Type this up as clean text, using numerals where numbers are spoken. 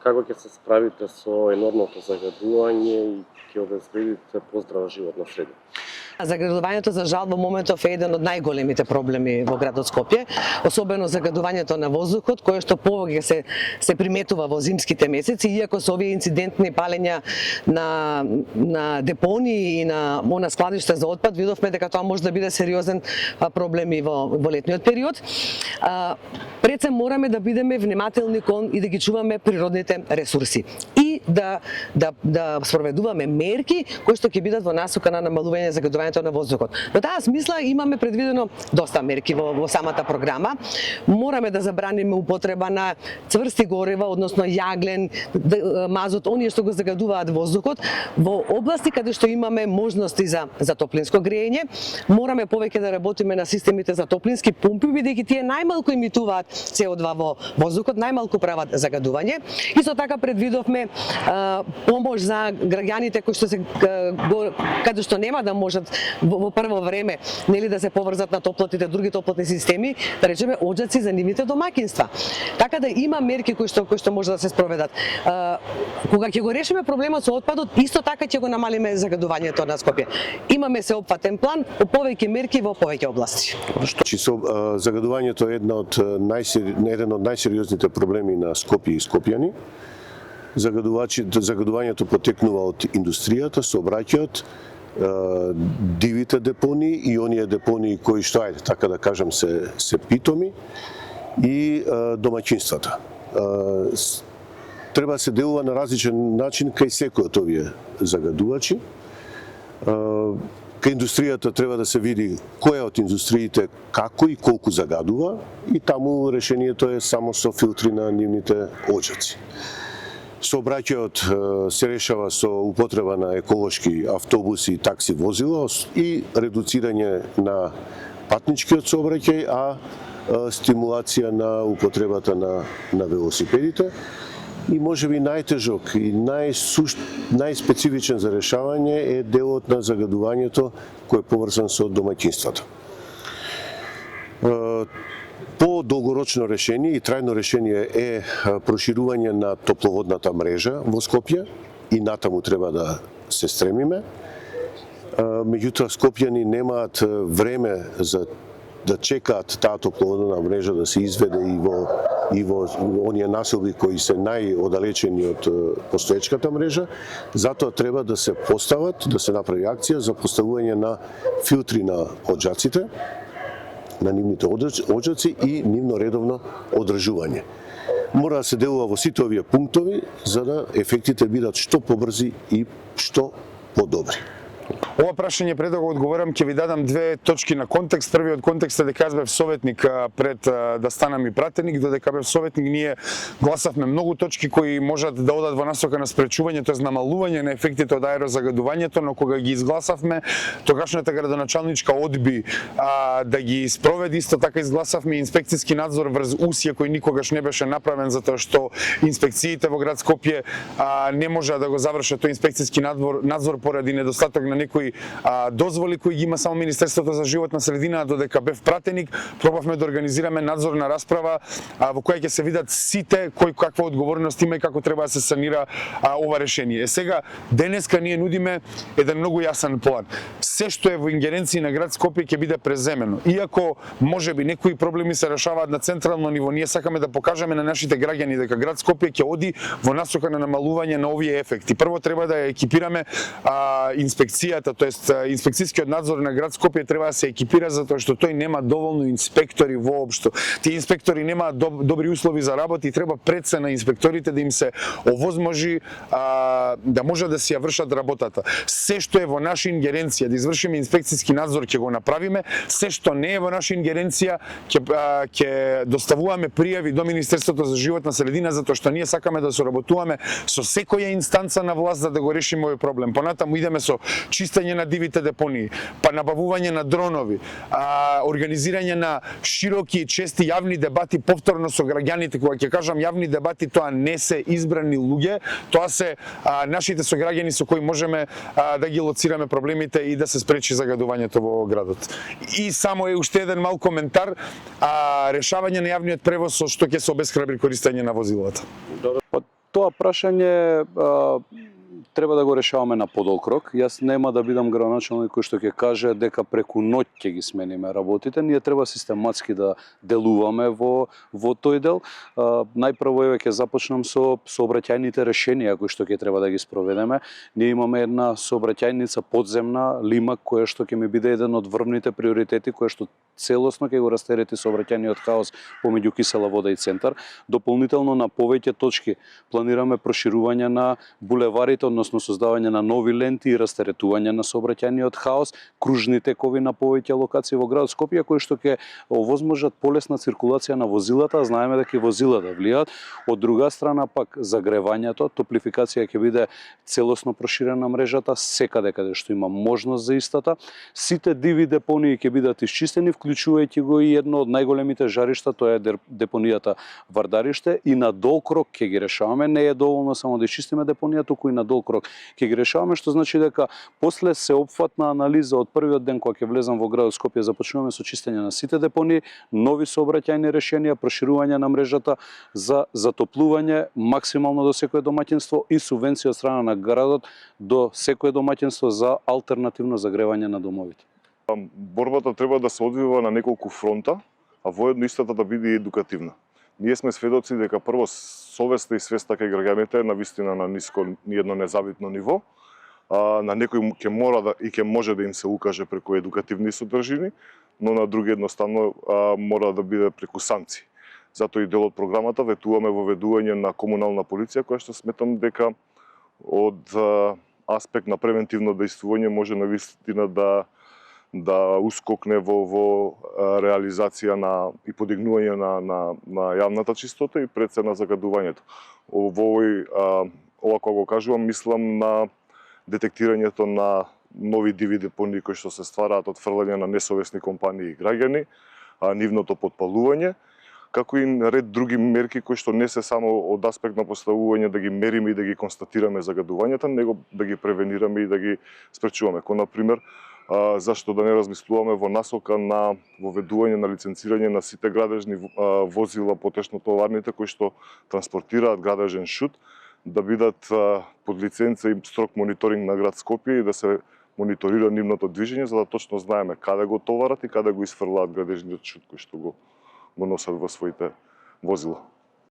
како ќе се справите со енормното загадување и ќе обезбедите поздрава животна средина? Загадувањето за жал во моментов е еден од најголемите проблеми во градот Скопје, особено загадувањето на воздухот, кое што повеќе се приметува во зимските месеци, иако со овие инцидентни палења на депони и на складиште за отпад, видовме дека тоа може да биде сериозен проблем и во летниот период. Пред се мораме да бидеме внимателни кон и да ги чуваме природните ресурси и да спроведуваме мерки кои што ќе бидат во насока на намалување загадувањето на воздухот. Но таа смисла имаме предвидено доста мерки во самата програма. Мораме да забраниме употреба на цврсти горива, односно јаглен, мазот, оние што го загадуваат воздухот во области каде што имаме можности за топлинско грејење. Мораме повеќе да работиме на системите за топлински пумпи, бидејќи тие најмалку емитуваат CO2 во воздухот, најмалку прават загадување. Исто така предвидовме помош за граѓаните кои што каде што нема да можат во прво време нели да се поврзат на топлотите, други топлотни системи, да речеме оџаци за нивните домаќинства. Така да има мерки кои што може да се спроведат. Кога ќе го решиме проблемот со отпадот, исто така ќе го намалиме загадувањето на Скопје. Имаме сеопфатен план по повеќе мерки во повеќе области. Загадувањето е еден од најсериозните проблеми на Скопје и скопјани. Загадувањето потекнува од индустријата, сообраќајот, дивите депонии и оние депонии кои што, ајде, така да кажам, се питоми и домаќинствата. Треба да се делува на различен начин кај секој од овие загадувачи. Кај индустријата треба да се види која од индустриите како и колку загадува и таму решението е само со филтри на нивните оџаци. Сообраќајот се решава со употреба на еколошки автобуси и такси возила и редуцирање на патничкиот сообраќај, а стимулација на употребата на велосипедите. И можеби најтежок и најспецифичен за решавање е делот на загадувањето кој е поврзан со домаќинствата. По долгорочно решение и трајно решение е проширување на топловодната мрежа во Скопје и натаму треба да се стремиме. Меѓутоа скопјани немаат време за да чекаат таа топловодна мрежа да се изведе и во оние населби кои се најодалечени од постоечката мрежа, затоа треба да се постават, да се направи акција за поставување на филтри на оџаците, на нивните оџаци и нивно редовно одржување. Мора да се делува во сите овие пунктови за да ефектите бидат што побрзи и што подобри. Ова прашање пред да го одговорам ќе ви дадам две точки на контекст. Првиот контекст е дека јас бев советник пред да станам и пратеник, додека бев советник ние гласавме многу точки кои можат да одат во насока на спречување, тоест намалување на ефектите од аерозагадувањето, но кога ги изгласавме, тогашната градоначалничка одби да ги спроведи, исто така изгласавме инспекцијски надзор врз усија кој никогаш не беше направен затоа што инспекциите во град Скопје не можа да го завршат тој инспекцијски надзор поради недостаток на некои дозволи кои ги има само Министерството за животна средина, додека бев пратеник, пробавме да организираме надзорна расправа во која ќе се видат сите кој каква одговорност има и како треба да се санира ова решение. Сега денеска ние нудиме еден многу јасен план. Се што е во ингеренција на град Скопје ќе биде преземено. Иако можеби некои проблеми се решаваат на централно ниво, ние сакаме да покажеме на нашите граѓани дека град Скопје ќе оди во насока на намалување на овие ефекти. Прво треба да ја екипираме инспекцијата, тоест инспекцијскиот надзор на град Скопје треба да се екипира затоа што тој нема доволно инспектори воопшто. Тие инспектори немаат добри услови за работа и треба пред се на инспекторите да им се овозможи да можат да си ја вршат работата. Се што е во наша ингеренција да извршиме инспекцијски надзор ќе го направиме, се што не е во наша ингеренција ќе доставуваме пријави до Министерството за животна средина затоа што ние сакаме да соработуваме со секоја инстанца на власт за да го решиме овој проблем. Понатаму идеме со чистење на дивите депонии, па набавување на дронови, организирање на широки и чести јавни дебати повторно со граѓаните. Кога ќе кажам јавни дебати, тоа не се избрани луѓе, тоа се нашите сограѓани со кои можеме да ги лоцираме проблемите и да се спречи загадувањето во градот. И само е уште еден мал коментар, решавање на јавниот превоз со што ќе се обесхрабри користење на возилата. Тоа прашање треба да го решаваме на подолг рок. Јас нема да бидам градоначалник кој што ќе каже дека преку ноќ ќе ги смениме работите. Ние треба систематски да делуваме во тој дел. Најпрво еве ќе започнам со сообраќајните решенија кои што ќе треба да ги спроведеме. Ние имаме една сообраќајница подземна Лимак која што ќе ми биде еден од врвните приоритети која што целосно ќе го растерети сообраќајниот хаос помеѓу Кисела вода и центар. Дополнително на повеќе точки планираме проширување на булеварите, односно создавање на нови ленти и растеретување на сообраќајниот хаос, кружни текови на повеќе локации во градот Скопје кои што ќе овозможат полесна циркулација на возилата, знаеме дека и возилата влијаат. Од друга страна пак загревањето, топлификација ќе биде целосно проширена мрежата секаде каде што има можност за истата. Сите диви депонии ќе бидат исчистени, вклучувајќи го и едно од најголемите жаришта, тоа е депонијата Вардариште, и на долг рок ќе ги решаваме. Не е доволно само да исчистиме депонијата, туку и на долг рок ќе ги решаваме, што значи дека после сеопфатна анализа од првиот ден кога ќе влезам во градот Скопје започнуваме со чистење на сите депонии, нови сообраќајни решенија, проширување на мрежата за затоплување максимално до секое домаќинство и субвенција од страна на градот до секое домаќинство за алтернативно загревање на домовите. Борбата треба да се одвива на неколку фронта, а воедно истата да биде едукативна. Ние сме сведоци дека прво совеста и свеста кај граѓаните е навистина на ниско, едно незабитно ниво. На некој ќе мора да и ќе може да им се укаже преку едукативни содржини, но на други едноставно мора да биде преку санкции. Затоа и дел од програмата ветуваме воведување на комунална полиција, која што сметам дека од аспект на превентивно дејствување може навистина да ускокне во реализација и подигнување на јавната чистота и пред се на загадувањето. Ова кога го кажувам, мислам на детектирањето на нови диви депонии кои што се ствараат од фрлање на несовесни компании и граѓани, нивното подпалување, како и ред други мерки кои што не се само од аспект на поставување да ги мериме и да ги констатираме загадувањата, него да ги превенираме и да ги спречуваме. Ко например, зашто да не размислуваме во насока на воведување на лиценцирање на сите градежни возила, потешно товарните кои што транспортираат градежен шут, да бидат под лиценца и строг мониторинг на град Скопје и да се мониторира нивното движење, за да точно знаеме каде го товарат и каде го исфрлаат градежниот шут кој што го носат во своите возила.